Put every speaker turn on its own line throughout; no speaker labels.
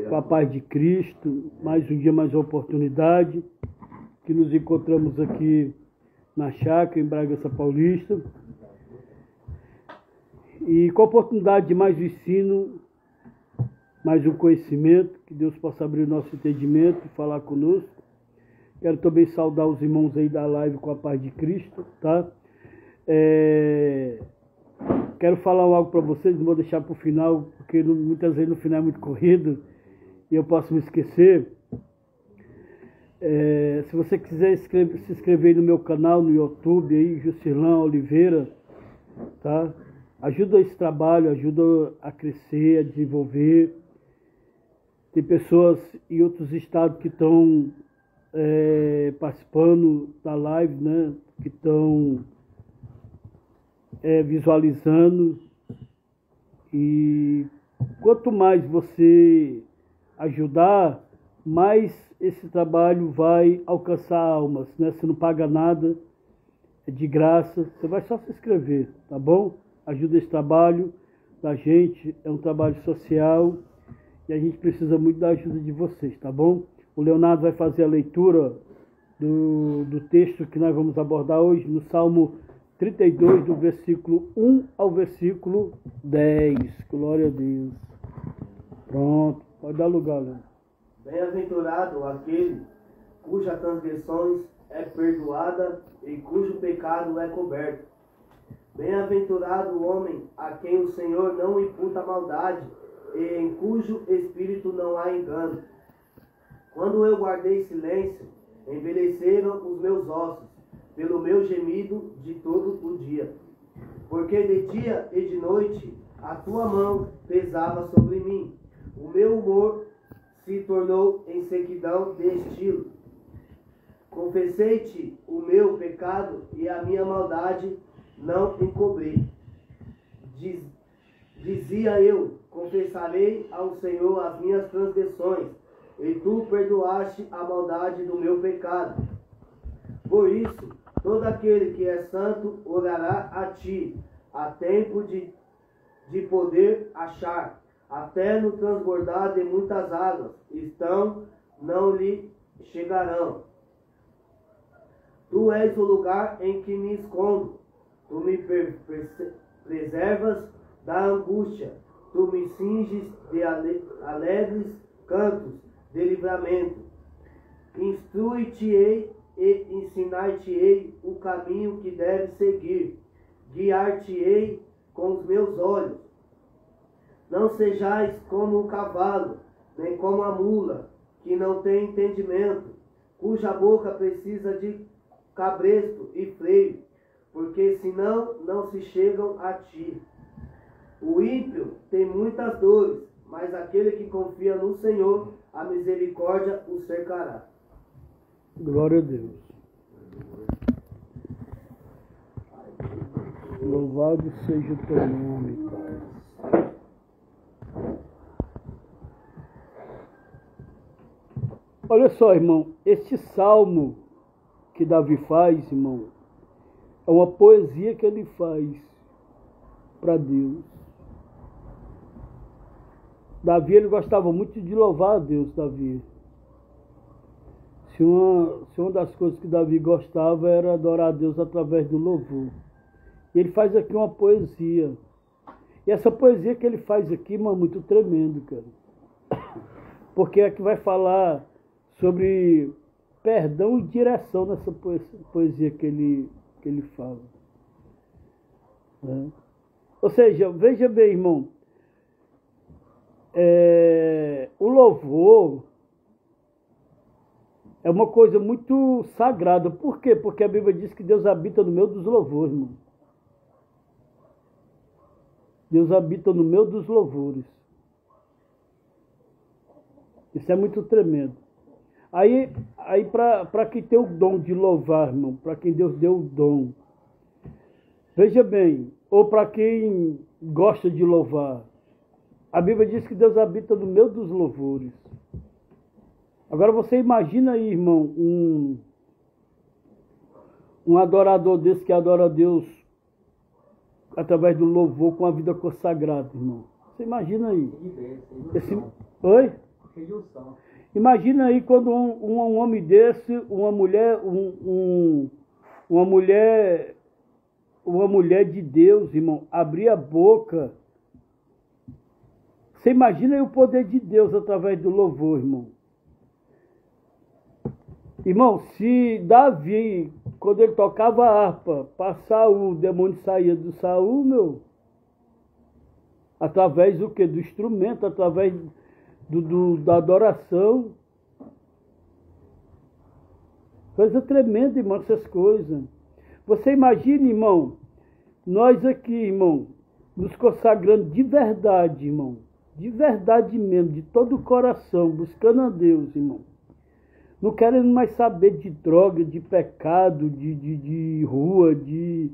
com a paz de Cristo, mais um dia, mais uma oportunidade, que nos encontramos aqui na chácara, em Bragança Paulista, e com a oportunidade de mais um ensino, mais um conhecimento, que Deus possa abrir o nosso entendimento e falar conosco. Quero também saudar os irmãos aí da live com a paz de Cristo, tá? Quero falar algo para vocês, não vou deixar para o final, porque muitas vezes no final é muito corrido e eu posso me esquecer. Se você quiser se inscrever no meu canal no YouTube, aí, Juscelão Oliveira, tá? Ajuda esse trabalho, ajuda a crescer, a desenvolver. Tem pessoas em outros estados que estão participando da live, né? Que estão visualizando, e quanto mais você ajudar, mais esse trabalho vai alcançar almas, né? Você não paga nada, é de graça, você vai só se inscrever, tá bom? Ajuda esse trabalho da gente, é um trabalho social e a gente precisa muito da ajuda de vocês, tá bom? O Leonardo vai fazer a leitura do texto que nós vamos abordar hoje no Salmo 32, do versículo 1 ao versículo 10. Glória a Deus. Pronto, pode dar lugar, Leonardo.
Bem-aventurado aquele cujas transgressões é perdoada e cujo pecado é coberto. Bem-aventurado o homem a quem o Senhor não imputa maldade e em cujo espírito não há engano. Quando eu guardei silêncio, envelheceram os meus ossos, pelo meu gemido de todo o dia. Porque de dia e de noite a tua mão pesava sobre mim. O meu humor se tornou em sequidão de estilo. Confessei-te o meu pecado e a minha maldade não encobri. Dizia eu, confessarei ao Senhor as minhas transgressões, e tu perdoaste a maldade do meu pecado. Por isso, todo aquele que é santo orará a ti, a tempo de poder achar, até no transbordar de muitas águas, não lhe chegarão. Tu és o lugar em que me escondo, tu me preservas da angústia, tu me cinges de alegres cantos de livramento. Instrui-te-ei e ensinar-te-ei o caminho que deves seguir, guiar-te-ei com os meus olhos. Não sejais como o cavalo, nem como a mula, que não tem entendimento, cuja boca precisa de cabresto e freio, porque senão não se chegam a ti. O ímpio tem muitas dores, mas aquele que confia no Senhor, a misericórdia o cercará.
Glória a Deus. Louvado seja o teu nome, Pai. Olha só, irmão, este salmo que Davi faz, irmão, é uma poesia que ele faz para Deus. Davi, ele gostava muito de louvar a Deus, Davi. Se uma das coisas que Davi gostava era adorar a Deus através do louvor. E ele faz aqui uma poesia. E essa poesia que ele faz aqui, irmão, é muito tremendo, cara. Porque é que vai falar sobre perdão e direção nessa poesia que ele fala. Ou seja, veja bem, irmão, o louvor é uma coisa muito sagrada. Por quê? Porque a Bíblia diz que Deus habita no meio dos louvores, irmão. Deus habita no meio dos louvores. Isso é muito tremendo. Aí para quem tem o dom de louvar, irmão, para quem Deus deu o dom, veja bem, ou para quem gosta de louvar, a Bíblia diz que Deus habita no meio dos louvores. Agora você imagina aí, irmão, um adorador desse que adora a Deus através do louvor com a vida consagrada, irmão. Você imagina aí. Oi? Imagina aí quando um homem desse, uma mulher de Deus, irmão, abrir a boca. Você imagina aí o poder de Deus através do louvor, irmão. Irmão, se Davi, quando ele tocava a harpa, para Saul, o demônio saía do Saul, meu, através do quê? Do instrumento, através da adoração. Coisa tremenda, irmão, essas coisas. Você imagina, irmão, nós aqui, irmão, nos consagrando de verdade, irmão, de verdade mesmo, de todo o coração, buscando a Deus, irmão. Não querendo mais saber de droga, de pecado, de rua, de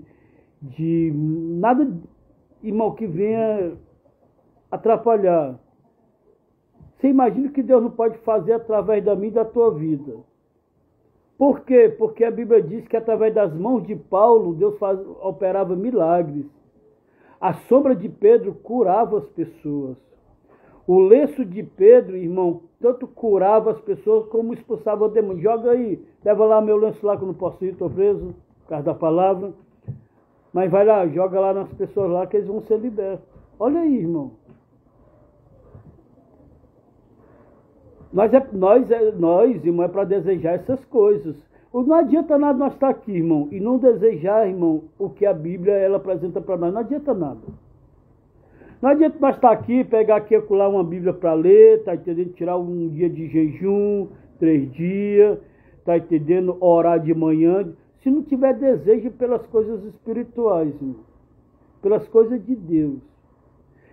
nada, irmão, que venha atrapalhar. Você imagina que Deus não pode fazer através da minha e da tua vida. Por quê? Porque a Bíblia diz que através das mãos de Paulo, Deus operava milagres. A sombra de Pedro curava as pessoas. O lenço de Pedro, irmão, tanto curava as pessoas como expulsava o demônio. Joga aí, leva lá meu lenço lá que eu não posso ir, estou preso, por causa da palavra. Mas vai lá, joga lá nas pessoas lá que eles vão ser libertos. Olha aí, irmão. Nós, irmão, é para desejar essas coisas. Não adianta nada nós estar aqui, irmão, e não desejar, irmão, o que a Bíblia ela apresenta para nós. Não adianta nada. Não adianta nós estar aqui, pegar aqui e colar uma Bíblia para ler, tá entendendo? Tirar um dia de jejum, 3 dias, tá entendendo? Orar de manhã. Se não tiver desejo pelas coisas espirituais, irmão, pelas coisas de Deus.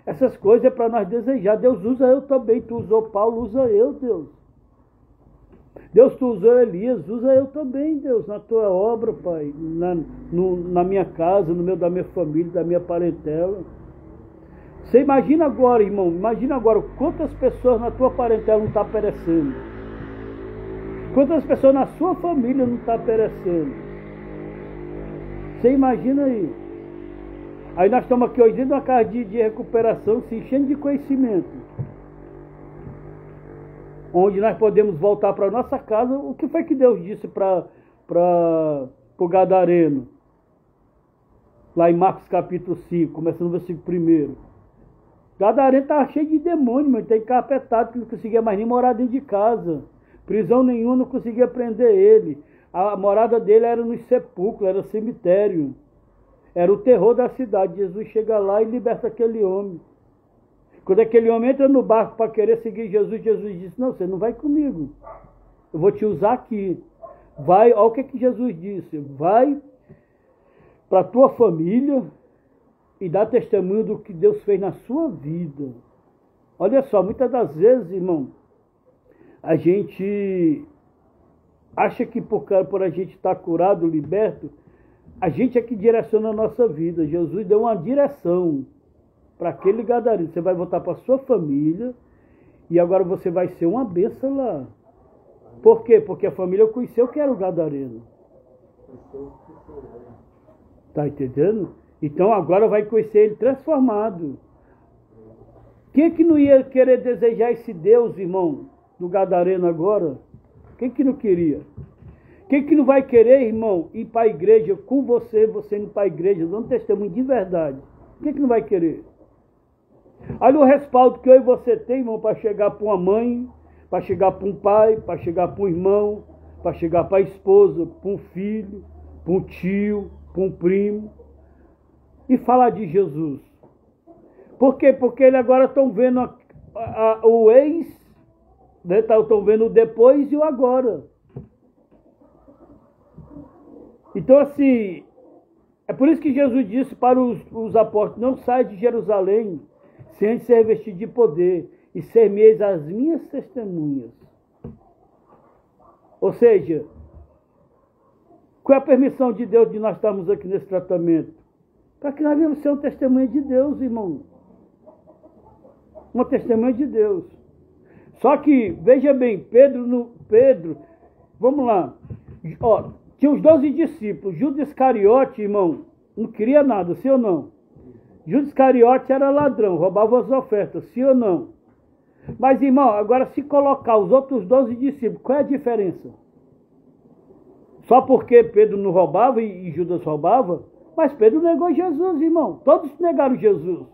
Essas coisas é para nós desejar. Deus usa eu também. Tu usou Paulo, usa eu, Deus. Deus, tu usou Elias, usa eu também, Deus, na tua obra, Pai. Na minha casa, no meio da minha família, da minha parentela. Você imagina agora, irmão, imagina agora quantas pessoas na tua parentela não estão perecendo. Quantas pessoas na sua família não estão perecendo. Você imagina aí. Aí nós estamos aqui hoje dentro de uma casa de recuperação, se enchendo de conhecimento. Onde nós podemos voltar para a nossa casa. O que foi que Deus disse para o Gadareno? Lá em Marcos capítulo 5, começando no versículo 1. Gadareno estava cheio de demônio, mas tem carpetado que não conseguia mais nem morar dentro de casa. Prisão nenhuma não conseguia prender ele. A morada dele era nos sepulcros, era cemitério. Era o terror da cidade. Jesus chega lá e liberta aquele homem. Quando aquele homem entra no barco para querer seguir Jesus, Jesus disse, não, você não vai comigo. Eu vou te usar aqui. Vai, olha o que Jesus disse. Vai para a tua família e dá testemunho do que Deus fez na sua vida. Olha só, muitas das vezes, irmão, a gente acha que por a gente estar curado, liberto, a gente é que direciona a nossa vida. Jesus deu uma direção para aquele gadareno. Você vai voltar para a sua família e agora você vai ser uma bênção lá. Por quê? Porque a família conheceu que era o gadareno. Tá entendendo? Então agora vai conhecer ele transformado. Quem é que não ia querer desejar esse Deus, irmão, do gadareno agora? Quem que não queria? Quem que não vai querer, irmão, ir para a igreja com você indo para a igreja, dando testemunho de verdade? Quem que não vai querer? Olha o respaldo que eu e você tem, irmão, para chegar para uma mãe, para chegar para um pai, para chegar para um irmão, para chegar para a esposa, para um filho, para um tio, para um primo, e falar de Jesus. Por quê? Porque eles agora estão vendo o ex, né? Estão vendo o depois e o agora. Então, assim, é por isso que Jesus disse para os apóstolos, não saia de Jerusalém sem antes ser revestido de poder e ser-me-eis as minhas testemunhas. Ou seja, qual é a permissão de Deus de nós estarmos aqui nesse tratamento? Para que nós venhamos ser um testemunho de Deus, irmão. Uma testemunha de Deus. Só que, veja bem, Pedro, vamos lá, ó, tinha os 12 discípulos. Judas Iscariote, irmão, não queria nada, sim ou não? Judas Iscariote era ladrão, roubava as ofertas, sim ou não? Mas, irmão, agora se colocar os outros 12 discípulos, qual é a diferença? Só porque Pedro não roubava e Judas roubava? Mas Pedro negou Jesus, irmão. Todos negaram Jesus.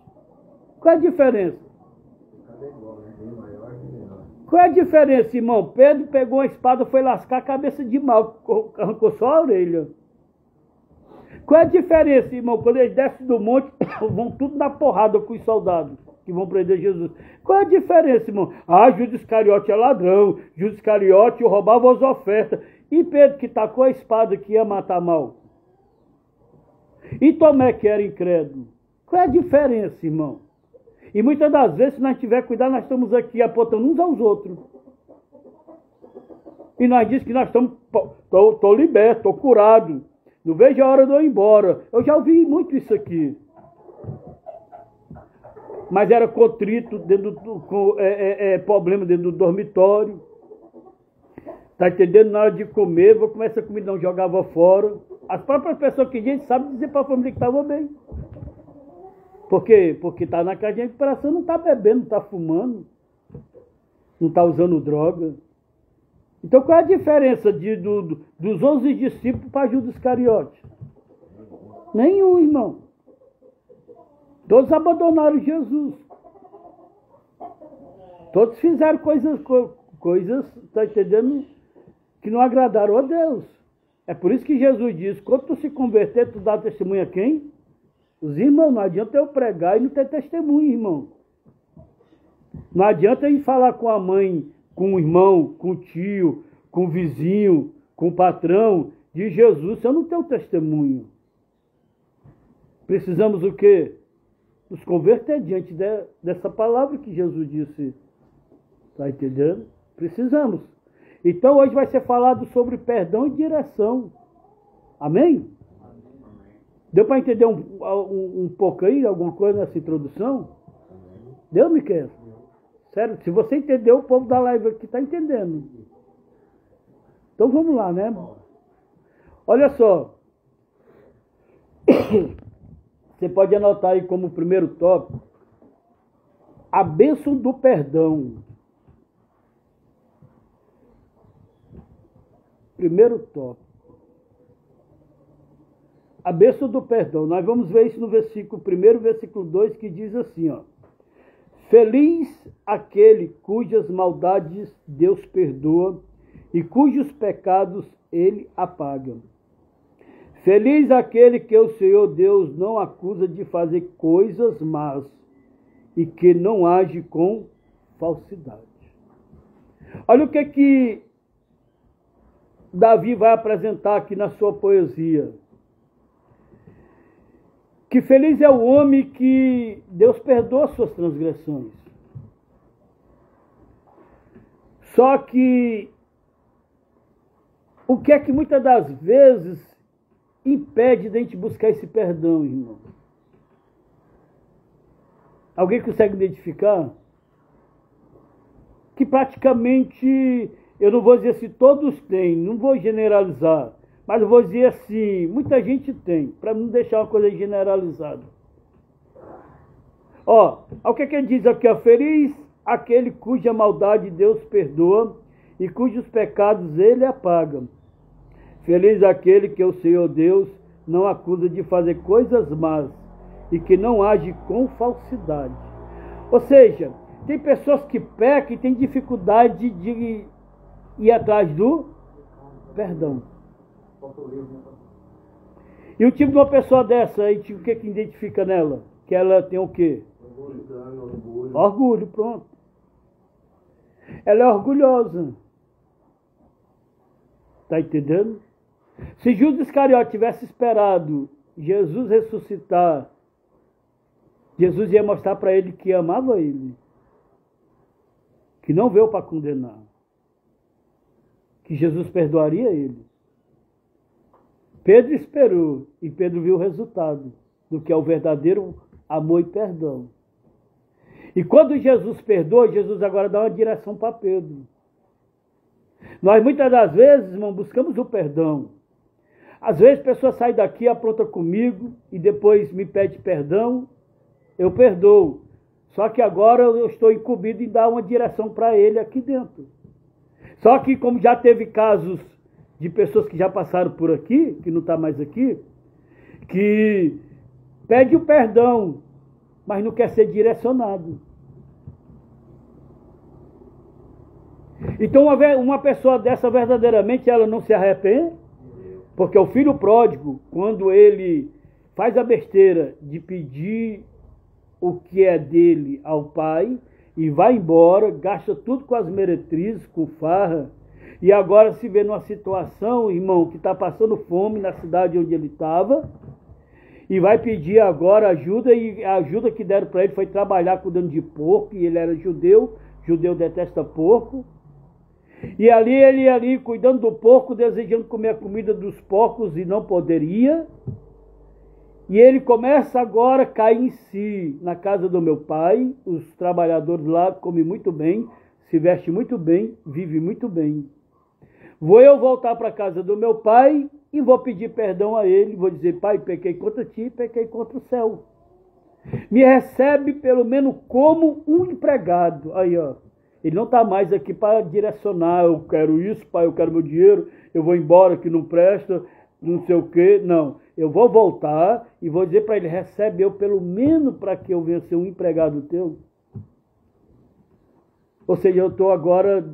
Qual é a diferença? Qual é a diferença, irmão? Pedro pegou uma espada, foi lascar a cabeça de mal, arrancou só a orelha. Qual é a diferença, irmão? Quando eles descem do monte, vão tudo na porrada com os soldados que vão prender Jesus. Qual é a diferença, irmão? Ah, Judas Iscariote é ladrão, Judas Iscariote roubava as ofertas. E Pedro que tacou a espada que ia matar mal? E Tomé que era incrédulo? Qual é a diferença, irmão? E muitas das vezes, se nós tiver cuidado, nós estamos aqui apontando uns aos outros. E nós dizemos que nós estamos, estou liberto, estou curado. Não vejo a hora de eu ir embora. Eu já ouvi muito isso aqui. Mas era contrito, problema dentro do dormitório. Está entendendo? Na hora de comer, vou comer essa comida, não jogava fora. As próprias pessoas que a gente sabe dizer para a família que estava bem. Por quê? Porque está na casa de recuperação, não está bebendo, não está fumando, não está usando droga. Então qual é a diferença dos 11 discípulos para Judas Iscariote? Nenhum, irmão. Todos abandonaram Jesus. Todos fizeram coisas, está entendendo? Que não agradaram a Deus. É por isso que Jesus diz, quando tu se converter, tu dá testemunho a quem? Os irmãos, não adianta eu pregar e não ter testemunho, irmão. Não adianta eu ir falar com a mãe, com o irmão, com o tio, com o vizinho, com o patrão de Jesus, se eu não tenho testemunho. Precisamos o quê? Nos converter diante dessa palavra que Jesus disse. Está entendendo? Precisamos. Então hoje vai ser falado sobre perdão e direção. Amém? Deu para entender um pouco aí, alguma coisa nessa introdução? Deu, Miquel? Sério, se você entendeu, o povo da live aqui está entendendo. Então vamos lá, né? Olha só. Você pode anotar aí como primeiro tópico a bênção do perdão. Primeiro tópico. A bênção do perdão. Nós vamos ver isso no versículo 1, versículo 2, que diz assim, ó. Feliz aquele cujas maldades Deus perdoa e cujos pecados ele apaga. Feliz aquele que o Senhor Deus não acusa de fazer coisas más e que não age com falsidade. Olha o que Davi vai apresentar aqui na sua poesia. Que feliz é o homem que Deus perdoa suas transgressões. Só que o que é que muitas das vezes impede de a gente buscar esse perdão, irmão? Alguém consegue identificar? Que praticamente, eu não vou dizer se todos têm, não vou generalizar, mas eu vou dizer assim, muita gente tem, para não deixar uma coisa generalizada. Ó, o que ele diz aqui? Ó, feliz aquele cuja maldade Deus perdoa e cujos pecados ele apaga. Feliz aquele que o Senhor Deus não acusa de fazer coisas más e que não age com falsidade. Ou seja, tem pessoas que pecam e têm dificuldade de ir atrás do perdão. E o tipo de uma pessoa dessa, aí, o que identifica nela? Que ela tem o quê? Orgulho, pronto. Ela é orgulhosa. Está entendendo? Se Judas Iscariote tivesse esperado Jesus ressuscitar, Jesus ia mostrar para ele que amava ele. Que não veio para condenar. Que Jesus perdoaria ele. Pedro esperou e Pedro viu o resultado do que é o verdadeiro amor e perdão. E quando Jesus perdoa, Jesus agora dá uma direção para Pedro. Nós muitas das vezes, irmão, buscamos o perdão. Às vezes a pessoa sai daqui, apronta comigo e depois me pede perdão, eu perdoo. Só que agora eu estou incumbido em dar uma direção para ele aqui dentro. Só que como já teve casos de pessoas que já passaram por aqui, que não está mais aqui, que pede o perdão, mas não quer ser direcionado. Então uma pessoa dessa verdadeiramente ela não se arrepende, porque o filho pródigo, quando ele faz a besteira de pedir o que é dele ao pai e vai embora, gasta tudo com as meretrizes, com farra, e agora se vê numa situação, irmão, que está passando fome na cidade onde ele estava, e vai pedir agora ajuda, e a ajuda que deram para ele foi trabalhar cuidando de porco, e ele era judeu detesta porco, e ele ali cuidando do porco, desejando comer a comida dos porcos e não poderia, e ele começa agora a cair em si, na casa do meu pai, os trabalhadores lá comem muito bem, se vestem muito bem, vivem muito bem. Vou eu voltar para a casa do meu pai e vou pedir perdão a ele, vou dizer, pai, pequei contra ti, pequei contra o céu. Me recebe pelo menos como um empregado. Aí, ó, ele não está mais aqui para direcionar, eu quero isso, pai, eu quero meu dinheiro, eu vou embora que não presta, não sei o quê. Não, eu vou voltar e vou dizer para ele, recebe eu pelo menos para que eu venha ser um empregado teu. Ou seja, eu estou agora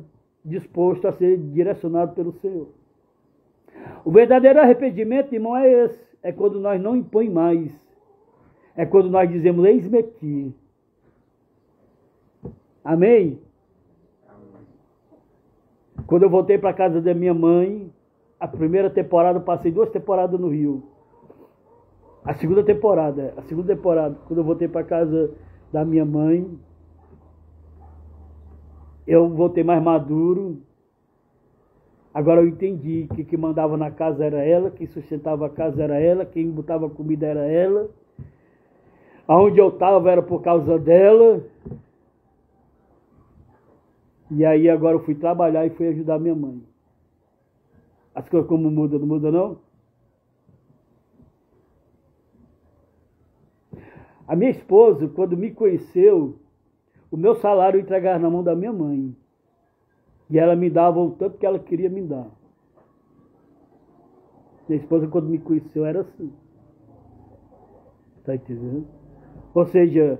disposto a ser direcionado pelo Senhor. O verdadeiro arrependimento, irmão, é esse. É quando nós não impõe mais. É quando nós dizemos, eis-me aqui. Amém? Quando eu voltei para a casa da minha mãe, a primeira temporada, eu passei 2 temporadas no Rio. A segunda temporada, quando eu voltei para a casa da minha mãe, eu voltei mais maduro. Agora eu entendi que quem mandava na casa era ela, quem sustentava a casa era ela, quem botava comida era ela. Aonde eu estava era por causa dela. E aí agora eu fui trabalhar e fui ajudar minha mãe. As coisas como mudam, não muda não? A minha esposa, quando me conheceu, o meu salário eu entregava na mão da minha mãe. E ela me dava o tanto que ela queria me dar. Minha esposa, quando me conheceu, era assim. Está entendendo? Ou seja,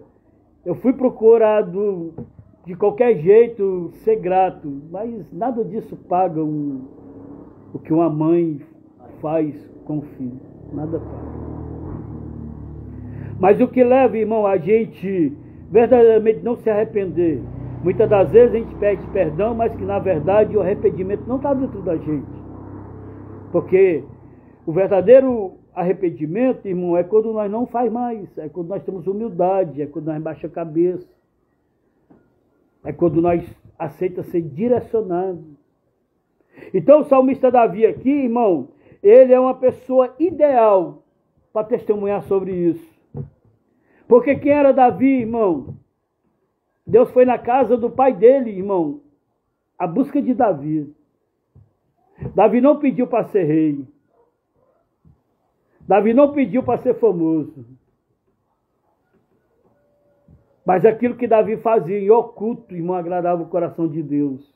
eu fui procurado de qualquer jeito ser grato, mas nada disso paga o que uma mãe faz com o filho. Nada paga. Mas o que leva, irmão, a gente verdadeiramente não se arrepender. Muitas das vezes a gente pede perdão, mas que na verdade o arrependimento não está dentro da gente. Porque o verdadeiro arrependimento, irmão, é quando nós não faz mais, é quando nós temos humildade, é quando nós baixa a cabeça, é quando nós aceita ser direcionado. Então o salmista Davi aqui, irmão, ele é uma pessoa ideal para testemunhar sobre isso. Porque quem era Davi, irmão? Deus foi na casa do pai dele, irmão, a busca de Davi. Davi não pediu para ser rei. Davi não pediu para ser famoso. Mas aquilo que Davi fazia em oculto, irmão, agradava o coração de Deus.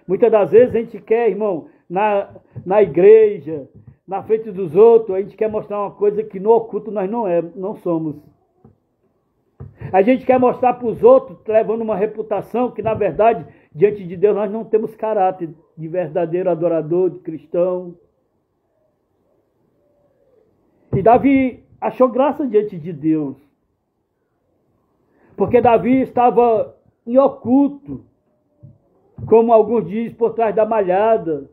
Muitas das vezes a gente quer, irmão, na igreja, na frente dos outros, a gente quer mostrar uma coisa que no oculto nós não somos. A gente quer mostrar para os outros, levando uma reputação que, na verdade, diante de Deus, nós não temos caráter de verdadeiro adorador, de cristão. E Davi achou graça diante de Deus. Porque Davi estava em oculto, como alguns dizem, por trás da malhada,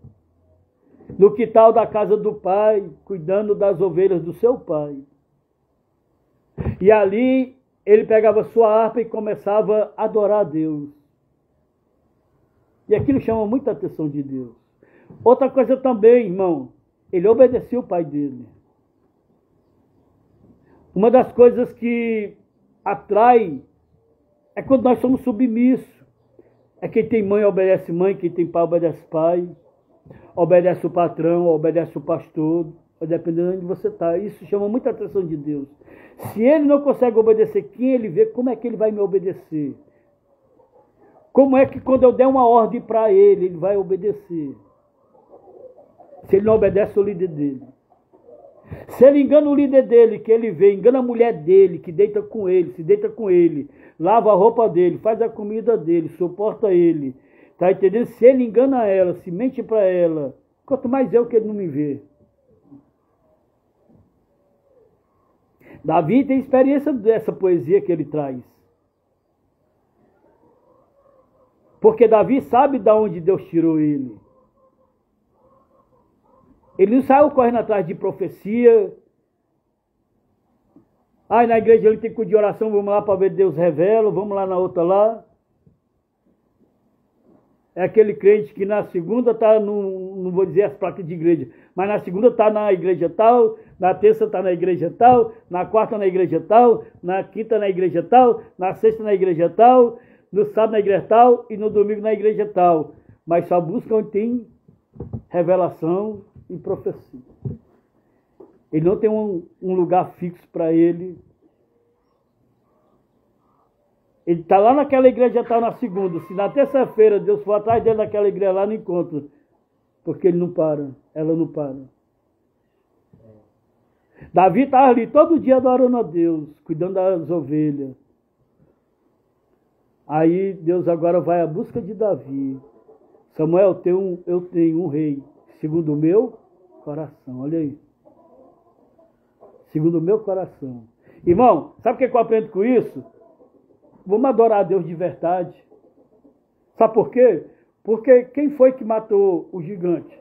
no quintal da casa do pai, cuidando das ovelhas do seu pai. E ali ele pegava sua harpa e começava a adorar a Deus. E aquilo chama muita atenção de Deus. Outra coisa também, irmão, ele obedecia o pai dele. Uma das coisas que atrai é quando nós somos submissos. É quem tem mãe obedece mãe, quem tem pai obedece pai, obedece o patrão, obedece o pastor. vai depender de onde você está. Isso chama muita atenção de Deus. Se ele não consegue obedecer quem ele vê, como é que ele vai me obedecer? Como é que quando eu der uma ordem para ele, ele vai obedecer? Se ele não obedece ao líder dele. Se ele engana o líder dele, que ele vê, engana a mulher dele, que deita com ele, se deita com ele, lava a roupa dele, faz a comida dele, suporta ele. Tá entendendo? Se ele engana ela, se mente para ela, quanto mais eu que ele não me vê. Davi tem experiência dessa poesia que ele traz. Porque Davi sabe de onde Deus tirou ele. Ele não saiu correndo atrás de profecia. Ai, na igreja ele tem que ir de oração, vamos lá para ver Deus revela, vamos lá na outra lá. É aquele crente que na segunda está, não vou dizer as placas de igreja, mas na segunda está na igreja tal, na terça está na igreja tal, na quarta na igreja tal, na quinta na igreja tal, na sexta na igreja tal, no sábado na igreja tal e no domingo na igreja tal. Mas só busca onde tem revelação e profecia. Ele não tem um lugar fixo para ele. Ele está lá naquela igreja, está na segunda. Se na terça-feira Deus for atrás dele naquela igreja lá, não encontra. Porque ele não para, ela não para. Davi estava ali todo dia adorando a Deus, cuidando das ovelhas. Aí Deus agora vai à busca de Davi. Samuel, eu tenho um rei, segundo o meu coração. Olha aí. Segundo o meu coração. Irmão, sabe o que eu aprendo com isso? Vamos adorar a Deus de verdade. Sabe por quê? Porque quem foi que matou o gigante?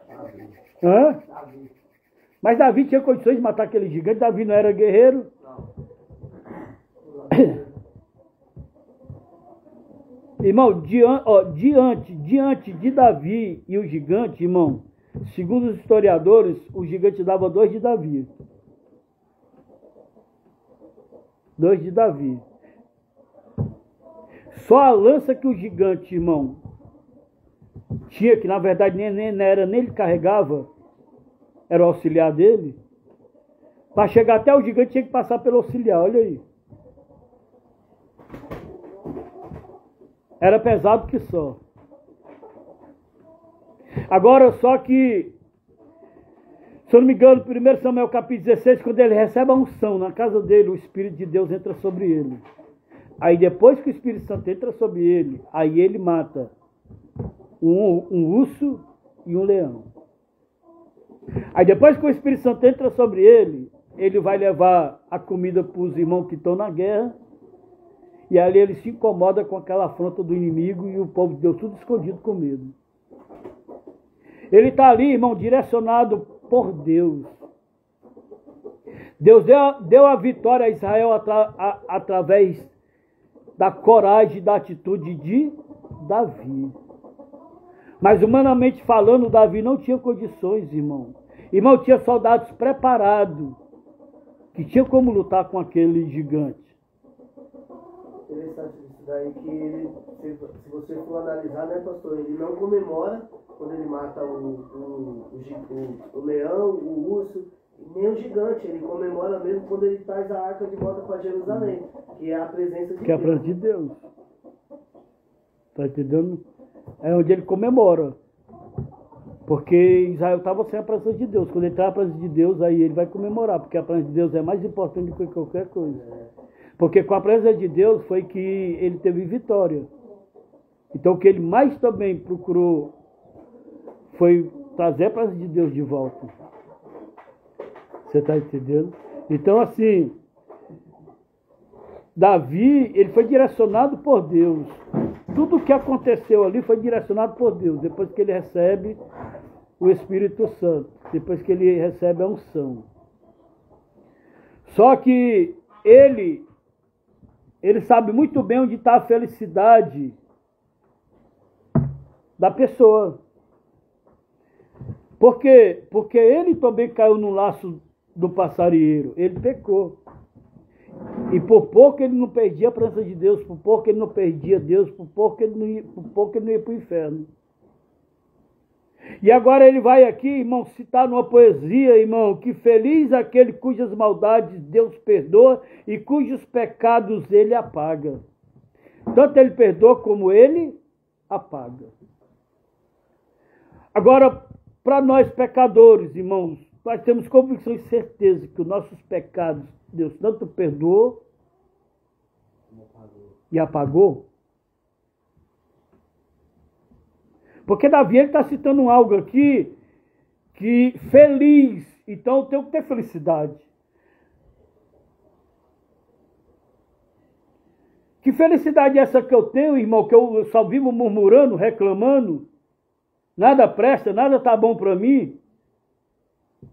Davi.
Hã?
Davi.
Mas Davi tinha condições de matar aquele gigante. Davi não era guerreiro.
Não.
Irmão, diante de Davi e o gigante, irmão, segundo os historiadores, o gigante dava 2 de Davi. 2 de Davi. Só a lança que o gigante, irmão, tinha, que na verdade nem era, nem ele carregava, era o auxiliar dele. Para chegar até o gigante tinha que passar pelo auxiliar, olha aí. Era pesado que só. Agora, só que, se eu não me engano, 1 Samuel capítulo 16, quando ele recebe a unção na casa dele, o Espírito de Deus entra sobre ele. Aí depois que o Espírito Santo entra sobre ele, aí ele mata um urso e um leão. Aí depois que o Espírito Santo entra sobre ele, ele vai levar a comida para os irmãos que estão na guerra. E ali ele se incomoda com aquela afronta do inimigo e o povo de Deus tudo escondido com medo. Ele está ali, irmão, direcionado por Deus. Deus deu a vitória a Israel através da coragem e da atitude de Davi. Mas humanamente falando, Davi não tinha condições, irmão. Irmão, tinha soldados preparados que tinham como lutar com aquele gigante.
Interessante isso daí, que ele, se você for analisar, né, pastor, ele não comemora quando ele mata o leão, o urso, nem o gigante. Ele comemora mesmo quando ele traz a arca de volta para Jerusalém, que é a presença de Deus.
Que é a presença de Deus. Está entendendo? É onde ele comemora. Porque Israel estava sem a presença de Deus. Quando ele está a presença de Deus, aí ele vai comemorar, porque a presença de Deus é mais importante do que qualquer coisa. Porque com a presença de Deus foi que ele teve vitória. Então o que ele mais também procurou foi trazer a presença de Deus de volta. Você está entendendo? Então assim, Davi, ele foi direcionado por Deus. Tudo o que aconteceu ali foi direcionado por Deus, depois que ele recebe o Espírito Santo, depois que ele recebe a unção. Só que ele sabe muito bem onde está a felicidade da pessoa. Por quê? Porque ele também caiu no laço do passarinheiro. Ele pecou. E por pouco ele não perdia a presença de Deus, por pouco ele não perdia Deus, por pouco ele não ia para o inferno. E agora ele vai aqui, irmão, citar numa poesia, irmão, que feliz aquele cujas maldades Deus perdoa e cujos pecados ele apaga. Tanto ele perdoa como ele apaga. Agora, para nós pecadores, irmãos, nós temos convicção e certeza que os nossos pecados Deus tanto perdoou e apagou. Porque Davi está citando algo aqui que feliz, então eu tenho que ter felicidade. Que felicidade é essa que eu tenho, irmão, que eu só vivo murmurando, reclamando, nada presta, nada está bom para mim?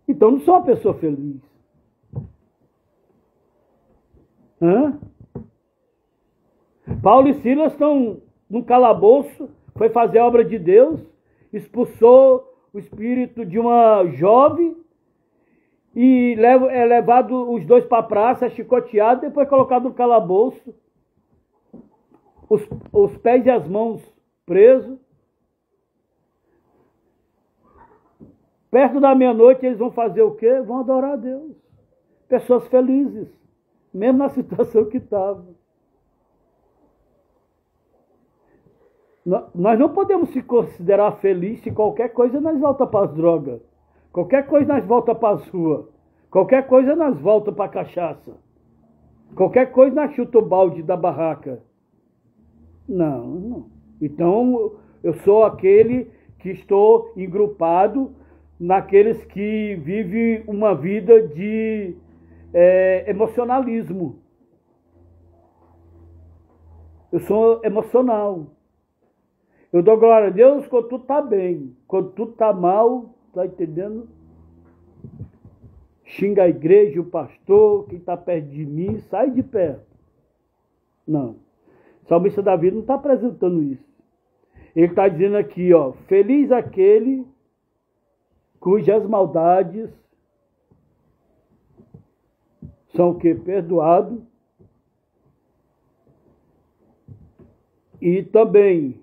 Então não sou uma pessoa feliz. Paulo e Silas estão num calabouço, foi fazer a obra de Deus, expulsou o espírito de uma jovem e é levado os dois para a praça, chicoteado, depois colocado no calabouço, os pés e as mãos presos. Perto da meia-noite eles vão fazer o quê? Vão adorar a Deus. Pessoas felizes, mesmo na situação que estavam. Nós não podemos se considerar felizes se qualquer coisa nós volta para as drogas, qualquer coisa nós volta para as ruas, qualquer coisa nós volta para a cachaça, qualquer coisa nós chuta o balde da barraca. Não. Então, eu sou aquele que estou engrupado naqueles que vivem uma vida de emocionalismo. Eu sou emocional. Eu dou glória a Deus quando tudo está bem. Quando tudo está mal, está entendendo? Xinga a igreja, o pastor, quem está perto de mim, sai de perto. Não. O salmista Davi não está apresentando isso. Ele está dizendo aqui, ó, feliz aquele cujas maldades são o quê? Perdoado. E também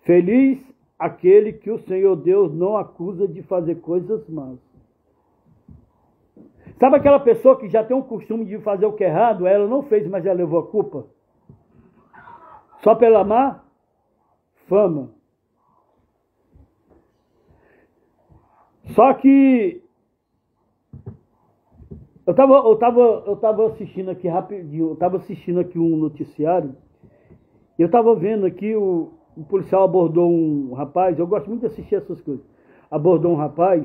feliz aquele que o Senhor Deus não acusa de fazer coisas más. Sabe aquela pessoa que já tem um costume de fazer o que é errado? Ela não fez, mas ela levou a culpa? Só pela má fama. Só que eu tava assistindo aqui rapidinho, eu estava assistindo aqui um noticiário, e eu estava vendo aqui o policial abordou um rapaz, eu gosto muito de assistir essas coisas, abordou um rapaz,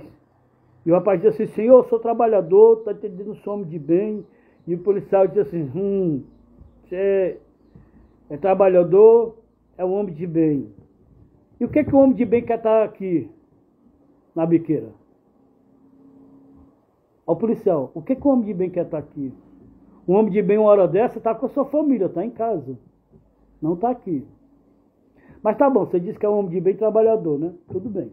e o rapaz disse assim, senhor, eu sou trabalhador, está entendendo, sou homem de bem, e o policial disse assim, você é trabalhador, é um homem de bem. E o que o homem de bem quer estar aqui, na biqueira? Ó, policial, o que o homem de bem quer estar aqui? Um homem de bem, uma hora dessa, está com a sua família, está em casa, não está aqui. Mas tá bom, você disse que é um homem de bem trabalhador, né? Tudo bem.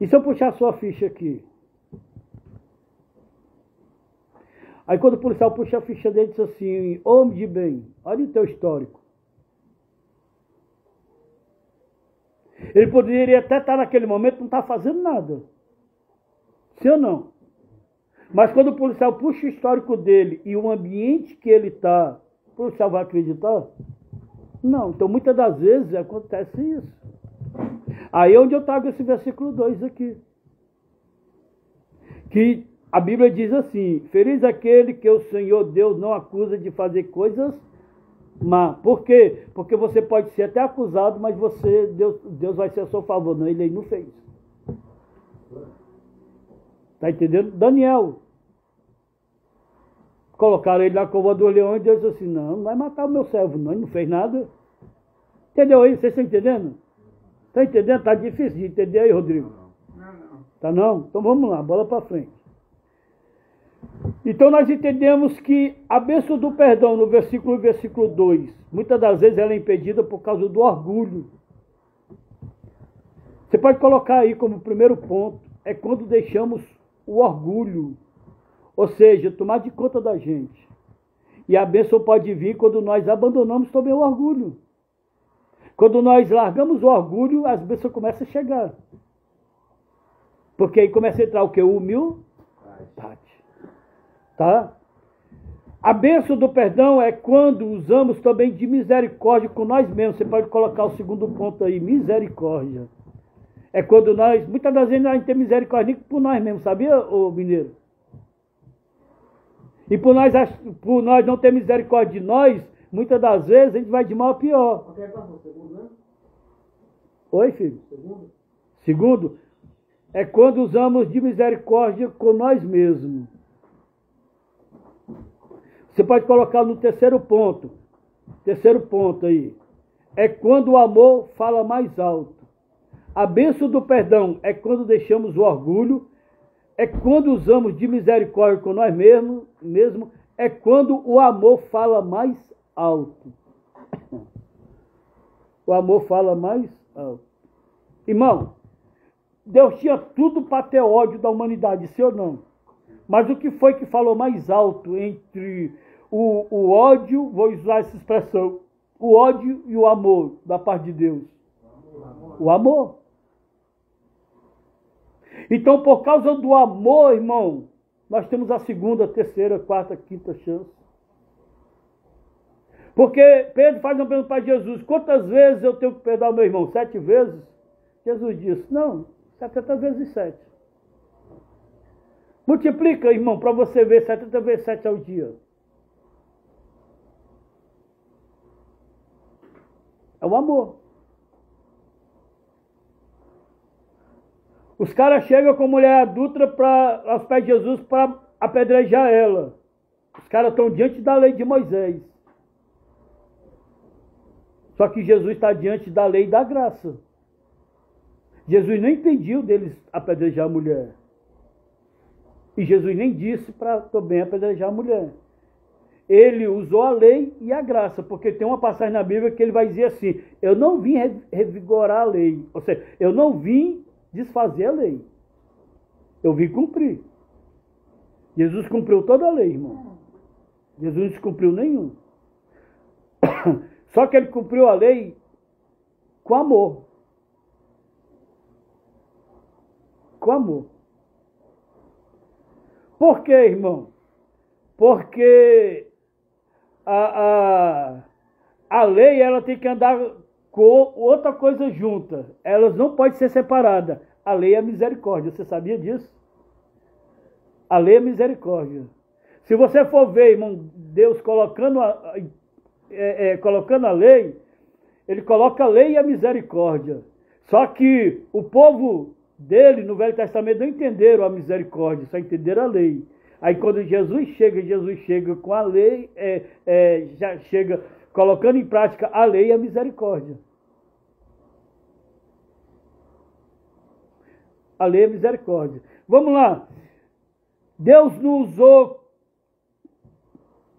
E se eu puxar a sua ficha aqui? Aí quando o policial puxa a ficha dele, diz assim, homem de bem, olha o teu histórico. Ele poderia até estar naquele momento, não estar fazendo nada. Sim ou não? Mas quando o policial puxa o histórico dele e o ambiente que ele está, o policial vai acreditar? Não, então muitas das vezes acontece isso. Aí é onde eu trago esse versículo 2 aqui. Que a Bíblia diz assim, feliz aquele que o Senhor Deus não acusa de fazer coisas má. Por quê? Porque você pode ser até acusado, mas Deus vai ser a seu favor. Não, ele aí não fez. Está entendendo? Daniel. Colocaram ele na cova dos leões e Deus disse assim, não vai matar o meu servo, não, ele não fez nada. Entendeu aí? Vocês estão entendendo? Está entendendo? Está difícil de entender aí, Rodrigo? Não. Tá não? Então vamos lá, bola para frente. Então nós entendemos que a bênção do perdão no versículo 1 e versículo 2, muitas das vezes ela é impedida por causa do orgulho. Você pode colocar aí como primeiro ponto, é quando deixamos o orgulho, ou seja, tomar de conta da gente. E a bênção pode vir quando nós abandonamos também o orgulho. Quando nós largamos o orgulho, as bênçãos começam a chegar. Porque aí começa a entrar o que? O humildade. Tá? A bênção do perdão é quando usamos também de misericórdia com nós mesmos. Você pode colocar o segundo ponto aí, misericórdia. É quando nós, muitas das vezes, nós não temos misericórdia nem por nós mesmos, sabia, ô mineiro? E por nós não ter misericórdia de nós, muitas das vezes a gente vai de mal a pior. Oi, filho? Segundo, é quando usamos de misericórdia com nós mesmos. Você pode colocar no terceiro ponto. Terceiro ponto aí. É quando o amor fala mais alto. A bênção do perdão é quando deixamos o orgulho. É quando usamos de misericórdia com nós mesmos. É quando o amor fala mais alto. O amor fala mais alto. Irmão, Deus tinha tudo para ter ódio da humanidade, sim ou não? Mas o que foi que falou mais alto entre o ódio, vou usar essa expressão, o ódio e o amor da parte de Deus? O amor. Então, por causa do amor, irmão, nós temos a segunda, terceira, quarta, quinta chance. Porque Pedro faz uma pergunta para Jesus: quantas vezes eu tenho que perdoar o meu irmão? 7 vezes? Jesus disse: não, 70 vezes 7. Multiplica, irmão, para você ver 70 vezes 7 ao dia. É o amor. Os caras chegam com a mulher adulta aos pés de Jesus para apedrejar ela. Os caras estão diante da lei de Moisés. Só que Jesus está diante da lei e da graça. Jesus nem impediu deles apedrejar a mulher. E Jesus nem disse para também apedrejar a mulher. Ele usou a lei e a graça, porque tem uma passagem na Bíblia que ele vai dizer assim: eu não vim revigorar a lei. Ou seja, eu não vim desfazer a lei. Eu vim cumprir. Jesus cumpriu toda a lei, irmão. Jesus não descumpriu nenhum. Só que ele cumpriu a lei com amor. Com amor. Por quê, irmão? Porque a lei, ela tem que andar com outra coisa junta. Elas não podem ser separadas. A lei é a misericórdia. Você sabia disso? A lei é misericórdia. Se você for ver, irmão, Deus colocando a lei, ele coloca a lei e a misericórdia. Só que o povo dele, no Velho Testamento, não entenderam a misericórdia, só entenderam a lei. Aí quando Jesus chega com a lei, já chega colocando em prática a lei e a misericórdia. A lei e a misericórdia. Vamos lá. Deus não usou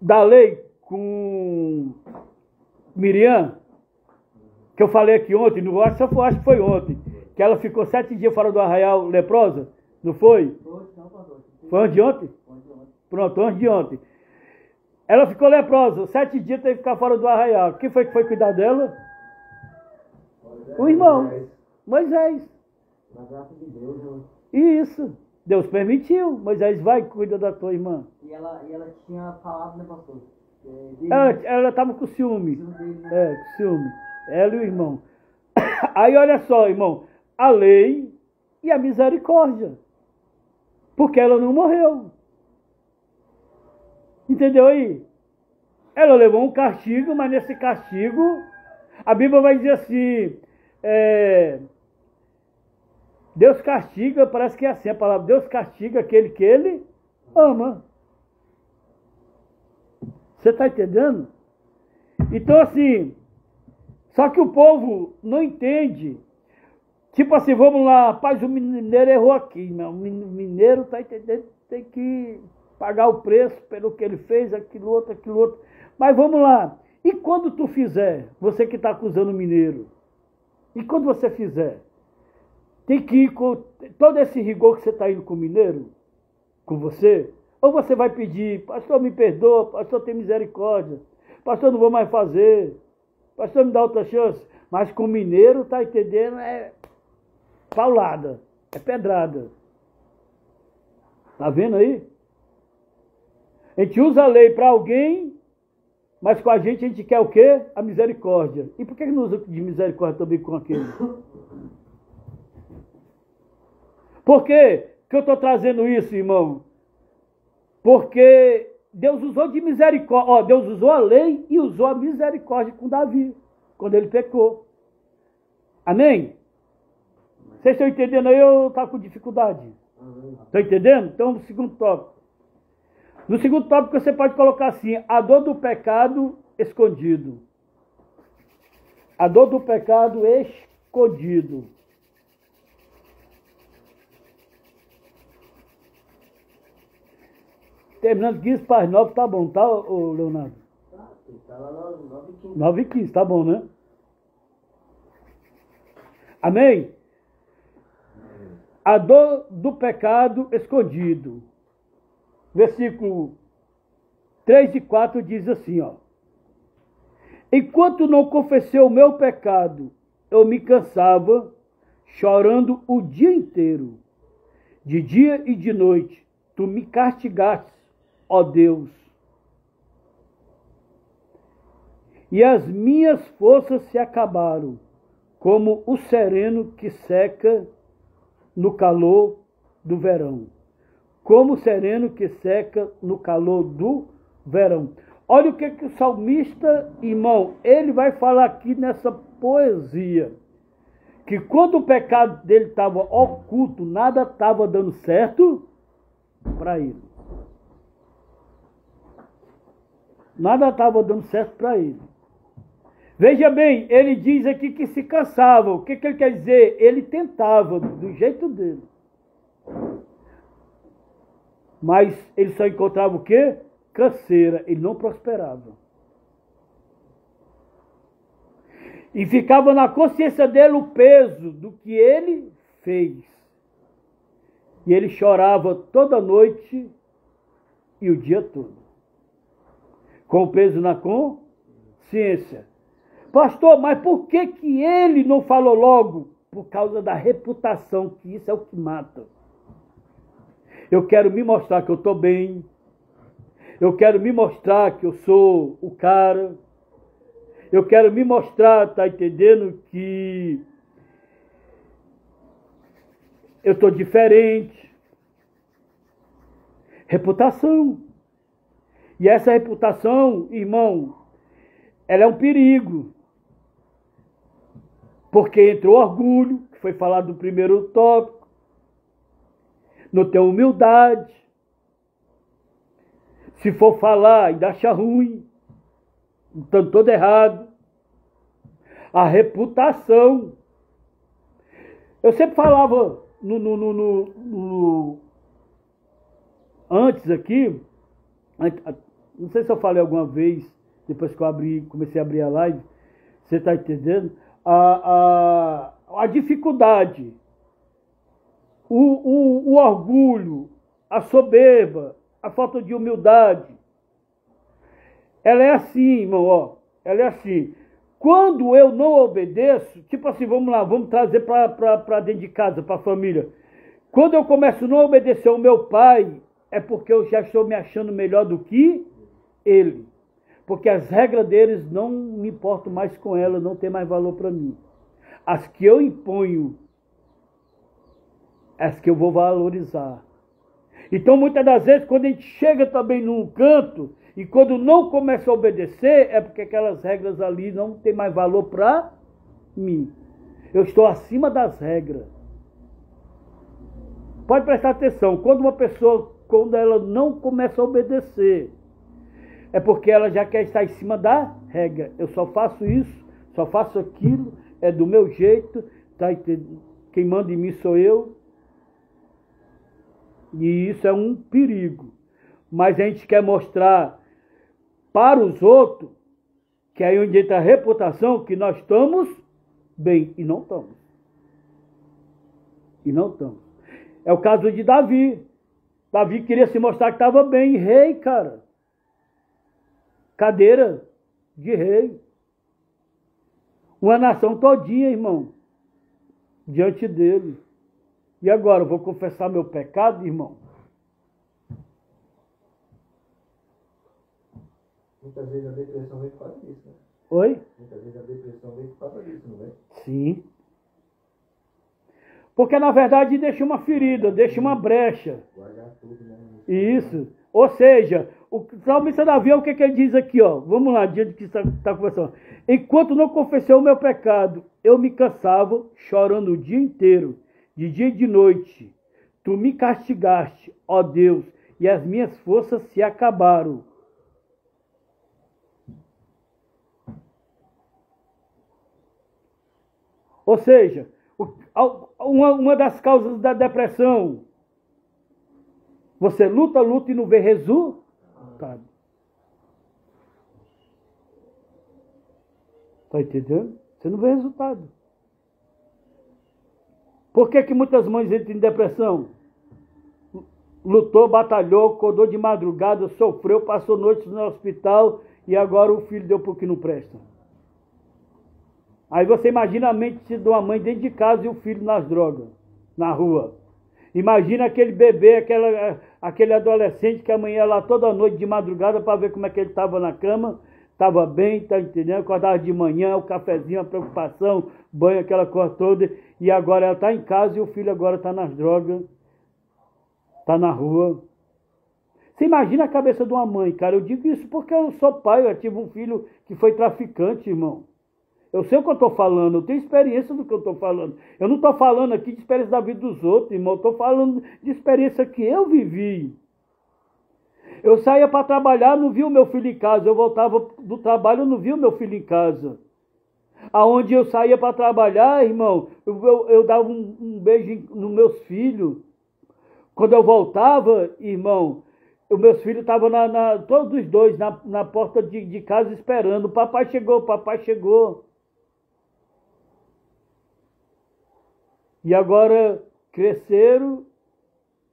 da lei com Miriam, que eu falei aqui ontem, acho que foi ontem, que ela ficou 7 dias fora do arraial leprosa, não foi? Foi antes de ontem? Pronto, antes de ontem. Ela ficou leprosa, 7 dias teve que ficar fora do arraial. Quem foi que foi cuidar dela? O irmão, Moisés.
Na graça de Deus, né?
Isso, Deus permitiu. Moisés vai e cuida da tua irmã.
E ela tinha falado, né, pastor?
Ela estava com ciúme. Com ciúme. Ela e o irmão. Aí olha só, irmão, a lei e a misericórdia. Porque ela não morreu. Entendeu aí? Ela levou um castigo, mas nesse castigo, a Bíblia vai dizer assim, Deus castiga, parece que é assim a palavra, Deus castiga aquele que ele ama. Você está entendendo? Então assim, só que o povo não entende. Tipo assim, vamos lá, rapaz, o mineiro errou aqui. Não, o mineiro está entendendo, tem que pagar o preço pelo que ele fez, aquilo outro. Mas vamos lá. E quando tu fizer, você que está acusando o mineiro, e quando você fizer, tem que ir com todo esse rigor que você está indo com o mineiro, com você, ou você vai pedir, pastor, me perdoa, pastor, tem misericórdia, pastor, não vou mais fazer, pastor, me dá outra chance. Mas com mineiro, tá entendendo? É paulada, é pedrada. Tá vendo aí? A gente usa a lei para alguém, mas com a gente quer o quê? A misericórdia. E por que não usa de misericórdia também com aquele? Por que eu estou trazendo isso, irmão? Porque Deus usou de misericórdia. Ó, Deus usou a lei e usou a misericórdia com Davi, quando ele pecou. Amém? Vocês estão entendendo aí ou está com dificuldade? Estão entendendo? Então, no segundo tópico. No segundo tópico você pode colocar assim, a dor do pecado escondido. A dor do pecado escondido. Terminando 15 para as 9, tá bom, tá, ô Leonardo?
Tá lá 9h15.
9h15, tá bom, né? Amém? A dor do pecado escondido. Versículo 3 e 4 diz assim, ó. Enquanto não confessei o meu pecado, eu me cansava, chorando o dia inteiro. De dia e de noite, tu me castigaste, ó Deus. E as minhas forças se acabaram, como o sereno que seca no calor do verão. Como o sereno que seca no calor do verão. Olha o que o salmista, irmão, ele vai falar aqui nessa poesia. Que quando o pecado dele estava oculto, nada estava dando certo para ele. Nada estava dando certo para ele. Veja bem, ele diz aqui que se cansava. O que ele quer dizer? Ele tentava, do jeito dele. Mas ele só encontrava o quê? Canseira. Ele não prosperava. E ficava na consciência dele o peso do que ele fez. E ele chorava toda noite e o dia todo. Com o peso na consciência. Pastor, mas por que ele não falou logo? Por causa da reputação, que isso é o que mata. Eu quero me mostrar que eu estou bem. Eu quero me mostrar que eu sou o cara. Eu quero me mostrar, tá entendendo, que eu estou diferente. Reputação. E essa reputação, irmão, ela é um perigo. Porque entra o orgulho, que foi falado no primeiro tópico. Não tem humildade. Se for falar, ainda acha ruim. Então, todo errado. A reputação. Eu sempre falava antes aqui, não sei se eu falei alguma vez, depois que eu comecei a abrir a live, você está entendendo? A dificuldade, o orgulho, a soberba, a falta de humildade. Ela é assim, irmão, ó. Ela é assim. Quando eu não obedeço, tipo assim, vamos lá, vamos trazer para dentro de casa, para a família. Quando eu começo a não obedecer ao meu pai, é porque eu já estou me achando melhor do que ele. Porque as regras deles não me importo mais com elas, não tem mais valor para mim. As que eu imponho, as que eu vou valorizar. Então, muitas das vezes, quando a gente chega também num canto, e quando não começa a obedecer, é porque aquelas regras ali não tem mais valor para mim. Eu estou acima das regras. Pode prestar atenção, quando uma pessoa, quando ela não começa a obedecer, é porque ela já quer estar em cima da regra. Eu só faço isso, só faço aquilo, é do meu jeito, tá? Quem manda em mim sou eu. E isso é um perigo. Mas a gente quer mostrar para os outros, que é aí onde entra a reputação, que nós estamos bem. E não estamos. E não estamos. É o caso de Davi. Davi queria se mostrar que estava bem. Rei, cara. Cadeira de rei. Uma nação todinha, irmão, diante dele. E agora, eu vou confessar meu pecado, irmão?
Muitas vezes a depressão vem por causa disso, né?
Oi?
Muitas vezes a depressão vem por causa disso, não vem?
Sim. Porque, na verdade, deixa uma ferida, deixa uma brecha.
Guardar tudo, né?
Isso. Ou seja, o salmista Davi, o que ele diz aqui, ó? Vamos lá, diante que está conversando. Enquanto não confessei o meu pecado, eu me cansava, chorando o dia inteiro, de dia e de noite. Tu me castigaste, ó Deus, e as minhas forças se acabaram. Ou seja, uma das causas da depressão, você luta e não vê resultado. Está entendendo? Você não vê resultado. Por que muitas mães entram em depressão? Lutou, batalhou, acordou de madrugada, sofreu, passou noites no hospital e agora o filho deu porque não presta. Aí você imagina a mente de uma mãe dentro de casa e o filho nas drogas, na rua. Imagina aquele bebê, aquele adolescente que a mãe ia lá toda noite de madrugada para ver como é que ele estava na cama, estava bem, tá entendendo? Acordava de manhã, o cafezinho, a preocupação, banho, aquela coisa toda, e agora ela está em casa e o filho agora está nas drogas, está na rua. Você imagina a cabeça de uma mãe, cara? Eu digo isso porque eu sou pai, eu tive um filho que foi traficante, irmão. Eu sei o que eu estou falando, eu tenho experiência do que eu estou falando. Eu não estou falando aqui de experiência da vida dos outros, irmão. Eu estou falando de experiência que eu vivi. Eu saía para trabalhar, não via o meu filho em casa. Eu voltava do trabalho, eu não via o meu filho em casa. Aonde eu saía para trabalhar, irmão, eu dava um beijo nos meus filhos. Quando eu voltava, irmão, os meus filhos estavam todos os dois na porta de casa esperando. Papai chegou, papai chegou. E agora cresceram,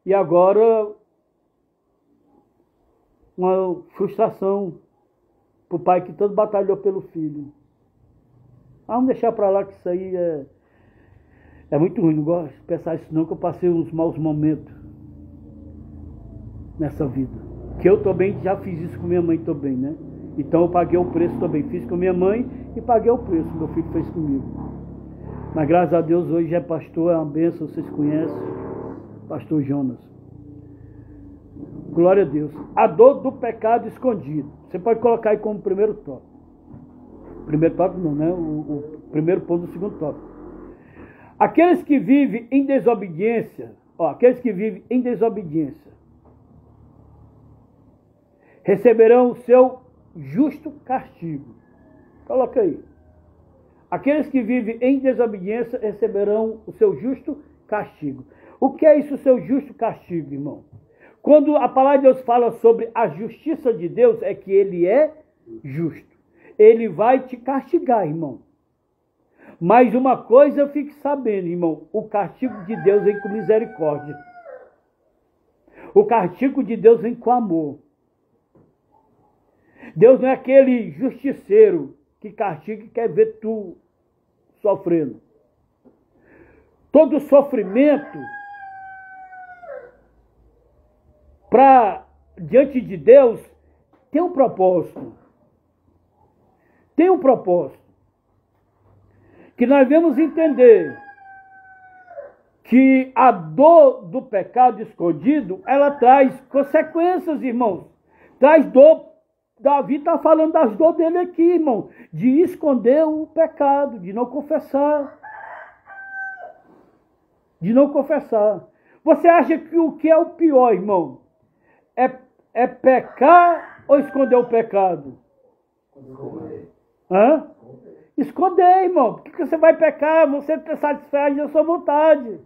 e agora uma frustração para o pai que tanto batalhou pelo filho. Vamos deixar para lá que isso aí é muito ruim, não gosto de pensar isso não, que eu passei uns maus momentos nessa vida. Que eu também já fiz isso com minha mãe também, né? Então eu paguei o preço também, fiz com minha mãe e paguei o preço que meu filho fez comigo. Mas graças a Deus hoje é pastor, é uma bênção, vocês conhecem, pastor Jonas. Glória a Deus. A dor do pecado escondido. Você pode colocar aí como primeiro tópico. Primeiro tópico não, né? O primeiro ponto do segundo tópico. Aqueles que vivem em desobediência, receberão o seu justo castigo. Coloca aí. Aqueles que vivem em desobediência receberão o seu justo castigo. O que é isso, o seu justo castigo, irmão? Quando a palavra de Deus fala sobre a justiça de Deus, é que ele é justo. Ele vai te castigar, irmão. Mas uma coisa fique sabendo, irmão, o castigo de Deus vem com misericórdia. O castigo de Deus vem com amor. Deus não é aquele justiceiro que castiga e quer ver tu sofrendo. Todo sofrimento diante de Deus tem um propósito. Tem um propósito. Que nós devemos entender que a dor do pecado escondido, ela traz consequências, irmãos. Traz dor. Davi está falando das dores dele aqui, irmão, de esconder o pecado, de não confessar. De não confessar. Você acha que o que é o pior, irmão? É pecar ou esconder o pecado?
Esconder.
Hã? Esconder, irmão. Por que você vai pecar? Você satisfaz a sua vontade.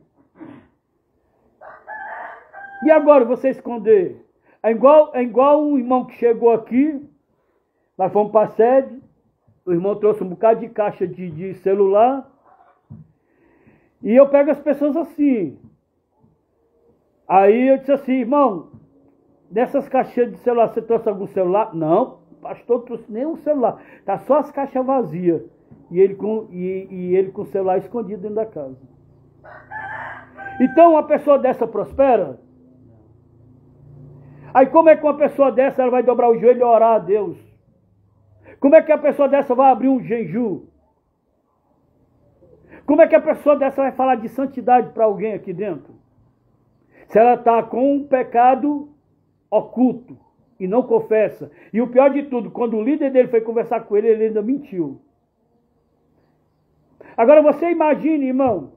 E agora você esconder? É igual um irmão que chegou aqui, nós fomos para a sede, o irmão trouxe um bocado de caixa de celular, e eu pego as pessoas assim. Aí eu disse assim, irmão, dessas caixinhas de celular, você trouxe algum celular? Não, pastor, não trouxe nenhum celular, tá só as caixas vazias. e ele com o celular escondido dentro da casa. Então uma pessoa dessa prospera? Aí como é que uma pessoa dessa ela vai dobrar o joelho e orar a Deus? Como é que a pessoa dessa vai abrir um jejum? Como é que a pessoa dessa vai falar de santidade para alguém aqui dentro? Se ela está com um pecado oculto e não confessa. E o pior de tudo, quando o líder dele foi conversar com ele, ele ainda mentiu. Agora você imagine, irmão,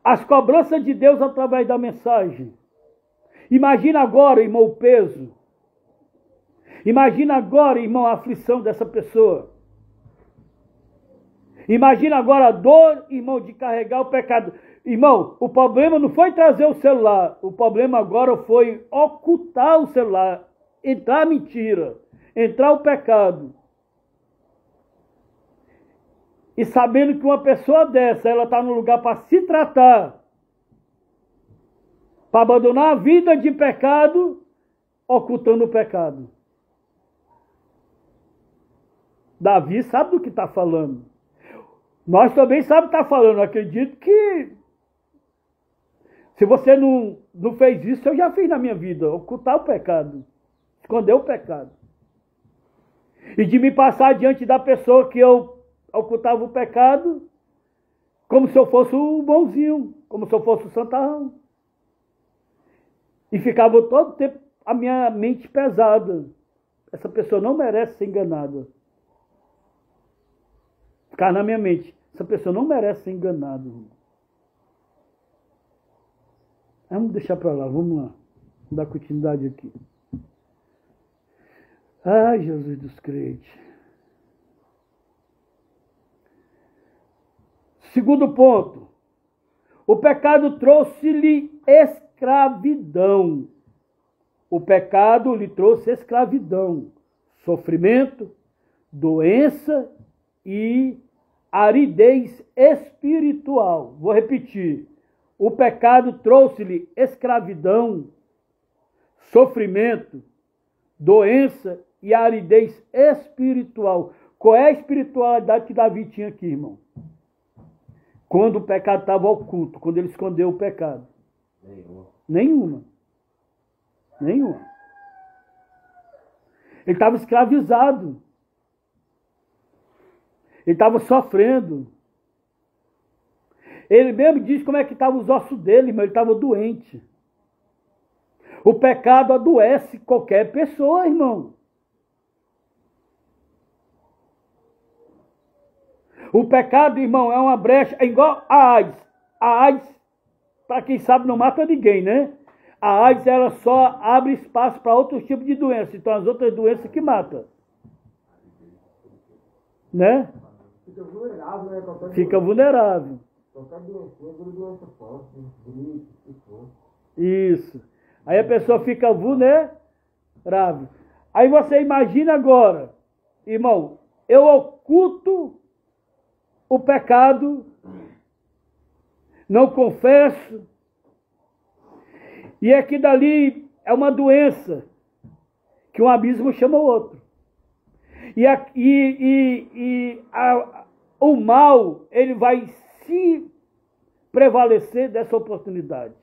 as cobranças de Deus através da mensagem. Imagina agora, irmão, o peso. Imagina agora, irmão, a aflição dessa pessoa. Imagina agora a dor, irmão, de carregar o pecado. Irmão, o problema não foi trazer o celular. O problema agora foi ocultar o celular. Entrar a mentira. Entrar o pecado. E sabendo que uma pessoa dessa, ela está no lugar para se tratar. Para abandonar a vida de pecado, ocultando o pecado. Davi sabe do que está falando. Nós também sabemos o que está falando. Eu acredito que se você não fez isso, eu já fiz na minha vida. Ocultar o pecado. Esconder o pecado. E de me passar diante da pessoa que eu ocultava o pecado, como se eu fosse o bonzinho, como se eu fosse o santarrão. E ficava todo tempo a minha mente pesada. Essa pessoa não merece ser enganada. Ficar na minha mente. Essa pessoa não merece ser enganada. Vamos deixar para lá, vamos lá. Vamos dar continuidade aqui. Ai, Jesus dos crentes. Segundo ponto. O pecado trouxe-lhe escravidão. O pecado lhe trouxe escravidão, sofrimento, doença e aridez espiritual. Vou repetir. O pecado trouxe-lhe escravidão, sofrimento, doença e aridez espiritual. Qual é a espiritualidade que Davi tinha aqui, irmão? Quando o pecado estava oculto, quando ele escondeu o pecado. Nenhuma. Ele estava escravizado. Ele estava sofrendo. Ele mesmo diz como é que estavam os ossos dele, mas ele estava doente. O pecado adoece qualquer pessoa, irmão. O pecado, irmão, é uma brecha, é igual a AIDS. A AIDS, para quem sabe, não mata ninguém, né? A AIDS, ela só abre espaço para outros tipos de doenças. Então, as outras doenças que matam. Né?
Fica vulnerável, né?
Fica vulnerável.
Qualquer doença forte, gripe,
Isso. Aí a pessoa fica vulnerável. Aí você imagina agora, irmão, eu oculto o pecado, não confesso, e aqui dali é uma doença, que um abismo chama o outro. O mal, ele vai se prevalecer dessa oportunidade.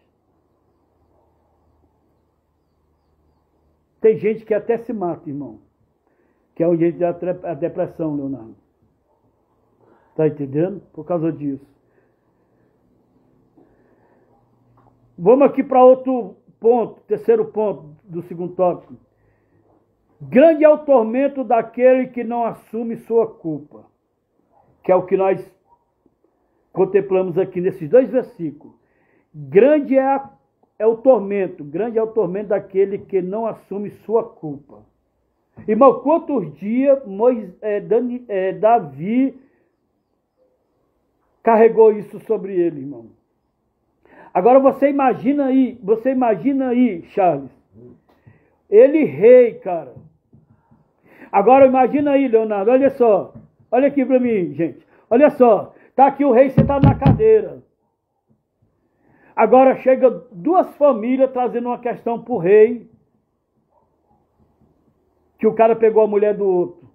Tem gente que até se mata, irmão. Que é o jeito da depressão, Leonardo. Está entendendo? Por causa disso. Vamos aqui para outro ponto, terceiro ponto do segundo tópico. Grande é o tormento daquele que não assume sua culpa. Que é o que nós contemplamos aqui nesses dois versículos. Grande é o tormento daquele que não assume sua culpa. Irmão, quantos dias Davi carregou isso sobre ele, irmão? Agora você imagina aí, Charles, ele rei, cara. Agora imagina aí, Leonardo, olha só, olha aqui para mim, gente, olha só, tá aqui o rei sentado na cadeira. Agora chega duas famílias trazendo uma questão para o rei, que o cara pegou a mulher do outro.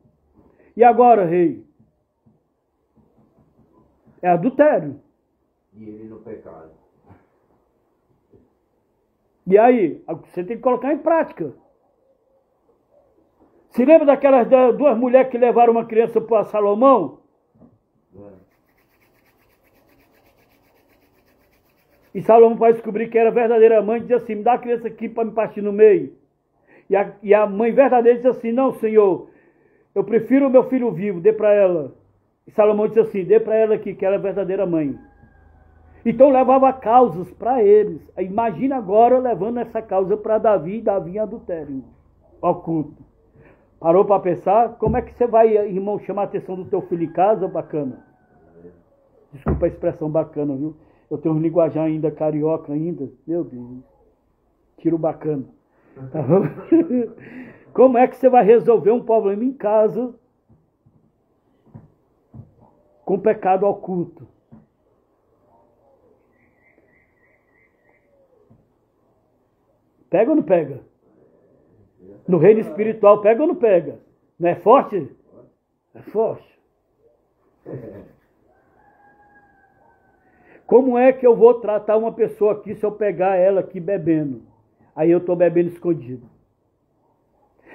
E agora, rei? É adultério.
E ele no pecado.
E aí? Você tem que colocar em prática. Se lembra daquelas duas mulheres que levaram uma criança para Salomão? E Salomão, para descobrir que era a verdadeira mãe, dizia assim: me dá a criança aqui para me partir no meio. E a mãe verdadeira dizia assim: não, Senhor, eu prefiro o meu filho vivo, dê para ela. E Salomão disse assim: dê para ela aqui, que ela é a verdadeira mãe. Então levava causas para eles. Imagina agora levando essa causa para Davi, e Davi em adultério, oculto. Parou para pensar? Como é que você vai, irmão, chamar a atenção do teu filho em casa? Bacana. Desculpa a expressão bacana, viu? Eu tenho um linguajar ainda carioca ainda. Meu Deus. Tiro bacana. Tá bom? Como é que você vai resolver um problema em casa com pecado oculto? Pega ou não pega? No reino espiritual, pega ou não pega? Não é forte? É forte. Como é que eu vou tratar uma pessoa aqui se eu pegar ela aqui bebendo? Aí eu estou bebendo escondido.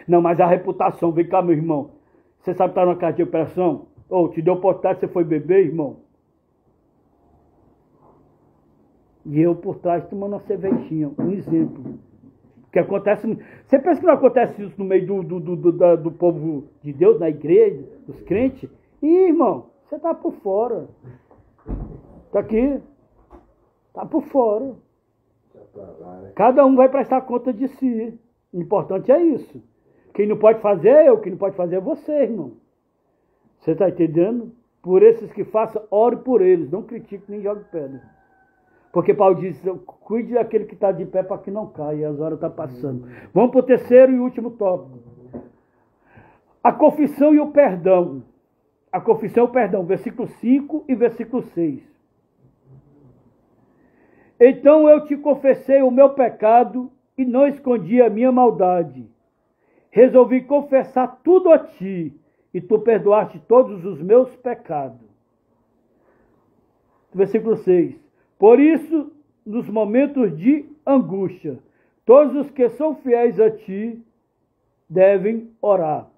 Não, mas a reputação, vem cá, meu irmão. Você sabe que está numa casa de operação? Ou te deu oportunidade, você foi beber, irmão? E eu por trás tomando uma cervejinha, um exemplo. Que acontece. Você pensa que não acontece isso no meio do povo de Deus, na igreja, dos crentes? Ih, irmão, você está por fora. Está aqui. Está por fora. Cada um vai prestar conta de si. O importante é isso. Quem não pode fazer é eu, quem não pode fazer é você, irmão. Você está entendendo? Por esses que façam, ore por eles. Não critique nem jogue pedra. Porque Paulo diz: cuide daquele que está de pé para que não caia. As horas estão passando. Vamos para o terceiro e último tópico. A confissão e o perdão. A confissão e o perdão. Versículo 5 e versículo 6. Então eu te confessei o meu pecado e não escondi a minha maldade. Resolvi confessar tudo a ti e tu perdoaste todos os meus pecados. Versículo 6. Por isso, nos momentos de angústia, todos os que são fiéis a ti devem orar.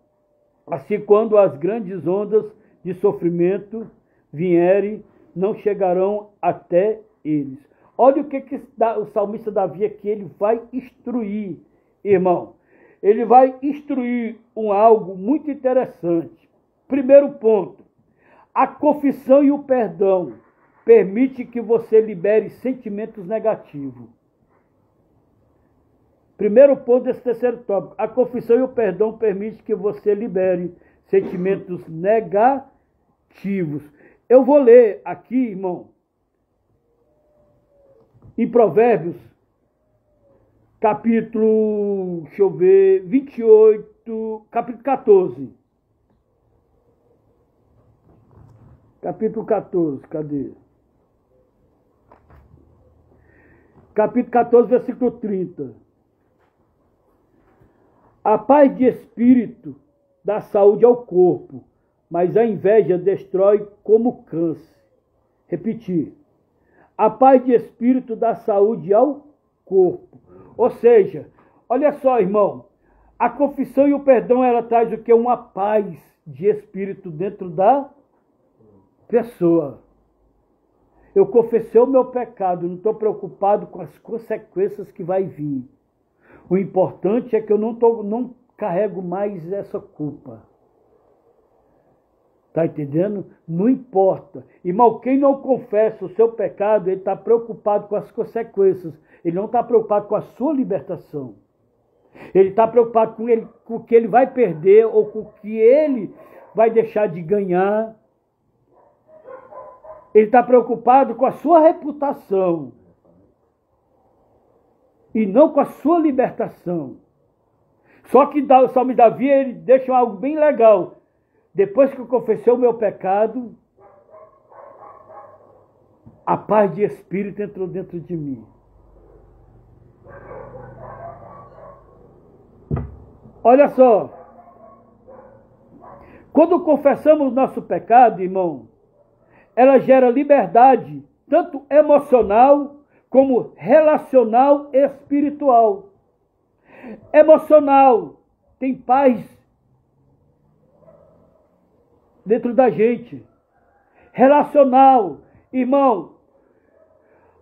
Assim, quando as grandes ondas de sofrimento vierem, não chegarão até eles. Olha o que o salmista Davi aqui, ele vai instruir, irmão. Ele vai instruir algo muito interessante. Primeiro ponto, a confissão e o perdão permite que você libere sentimentos negativos. Primeiro ponto desse terceiro tópico, a confissão e o perdão permite que você libere sentimentos negativos. Eu vou ler aqui, irmão, em Provérbios, capítulo, 28, capítulo 14. Capítulo 14, cadê? Capítulo 14, versículo 30. A paz de espírito dá saúde ao corpo, mas a inveja destrói como câncer. Repetir. A paz de espírito dá saúde ao corpo. Ou seja, olha só, irmão, a confissão e o perdão, ela traz o que? Uma paz de espírito dentro da pessoa. Eu confessei o meu pecado, não estou preocupado com as consequências que vai vir. O importante é que eu não carrego mais essa culpa. Está entendendo? Não importa. Irmão, quem não confessa o seu pecado, ele está preocupado com as consequências. Ele não está preocupado com a sua libertação. Ele está preocupado com o que ele vai perder ou com o que ele vai deixar de ganhar. Ele está preocupado com a sua reputação e não com a sua libertação. Só que o salmista Davi, ele deixa algo bem legal. Depois que eu confessei o meu pecado, a paz de espírito entrou dentro de mim. Olha só. Quando confessamos nosso pecado, irmão, ela gera liberdade, tanto emocional como relacional e espiritual. Emocional, tem paz dentro da gente. Relacional, irmão,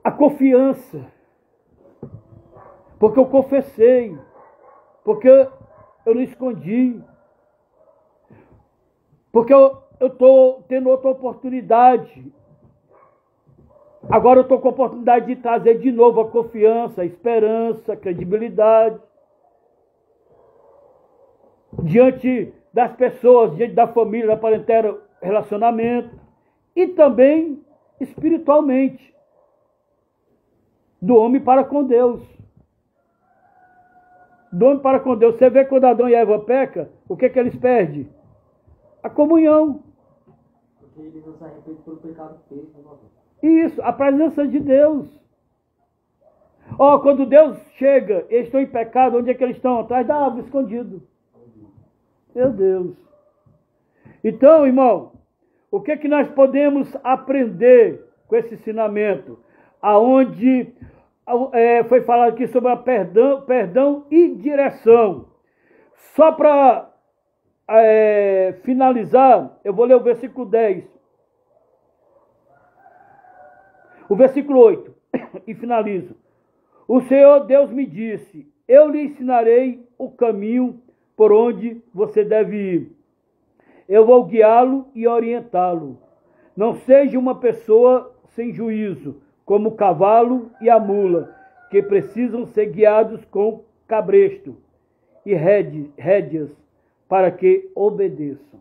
a confiança. Porque eu confessei, porque eu não escondi, porque eu estou tendo outra oportunidade. Agora eu estou com a oportunidade de trazer de novo a confiança, a esperança, a credibilidade diante das pessoas, diante da família, da parentela, relacionamento e também espiritualmente do homem para com Deus. Do homem para com Deus. Você vê quando Adão e Eva pecam, o que eles perdem? A comunhão.
Porque eles não se arrependem pelo pecado que fez, né?
Isso, a presença de Deus. Quando Deus chega, eles estão em pecado, onde é que eles estão? Atrás da árvore, escondido. Meu Deus. Então, irmão, o que nós podemos aprender com esse ensinamento? Aonde foi falado aqui sobre a perdão e direção. Só para finalizar, eu vou ler o versículo 10. O versículo 8, e finalizo. O Senhor Deus me disse, eu lhe ensinarei o caminho por onde você deve ir. Eu vou guiá-lo e orientá-lo. Não seja uma pessoa sem juízo, como o cavalo e a mula, que precisam ser guiados com cabresto e rédeas, para que obedeçam.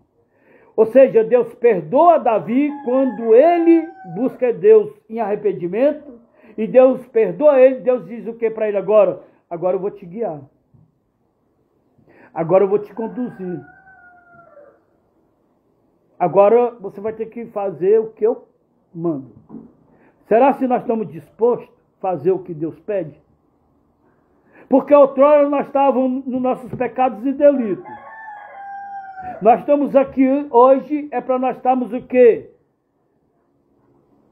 Ou seja, Deus perdoa Davi quando ele busca Deus em arrependimento, e Deus perdoa ele. Deus diz o que para ele agora? Agora eu vou te guiar. Agora eu vou te conduzir. Agora você vai ter que fazer o que eu mando. Será se nós estamos dispostos a fazer o que Deus pede? Porque outrora nós estávamos nos nossos pecados e delitos. Nós estamos aqui hoje, é para nós estarmos o quê?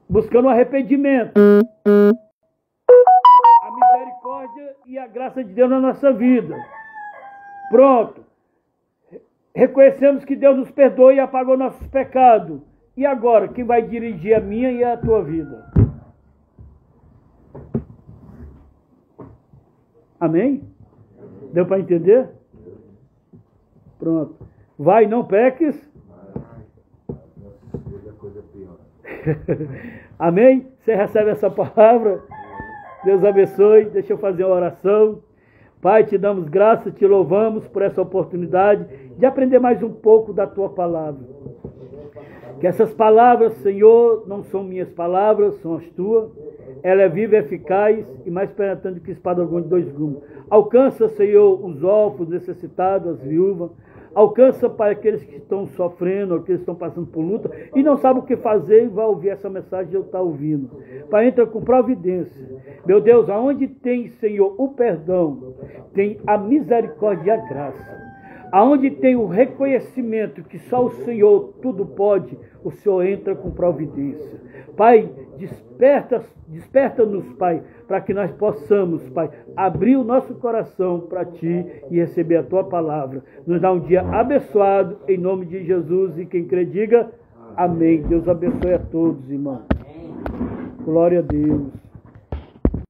Buscando o arrependimento. A misericórdia e a graça de Deus na nossa vida. Pronto. Reconhecemos que Deus nos perdoou e apagou nossos pecados. E agora, quem vai dirigir a minha e a tua vida? Amém? Deu para entender? Pronto. Vai, não peques. Amém? Você recebe essa palavra? Deus abençoe. Deixa eu fazer uma oração. Pai, te damos graça, te louvamos por essa oportunidade de aprender mais um pouco da tua palavra. Que essas palavras, Senhor, não são minhas palavras, são as tuas. Ela é viva, eficaz e mais penetrante que espada alguma de dois gumes. Alcança, Senhor, os órfãos, necessitados, as viúvas. Alcança para aqueles que estão sofrendo, aqueles que estão passando por luta e não sabem o que fazer e vai ouvir essa mensagem e eu estou ouvindo. Pai, entra com providência. Meu Deus, aonde tem, Senhor, o perdão, tem a misericórdia e a graça. Aonde tem o reconhecimento que só o Senhor tudo pode, o Senhor entra com providência. Pai, desperta-nos, Pai, para que nós possamos, Pai, abrir o nosso coração para Ti e receber a Tua palavra. Nos dá um dia abençoado, em nome de Jesus, e quem crê diga amém. Deus abençoe a todos, irmãos. Glória a Deus.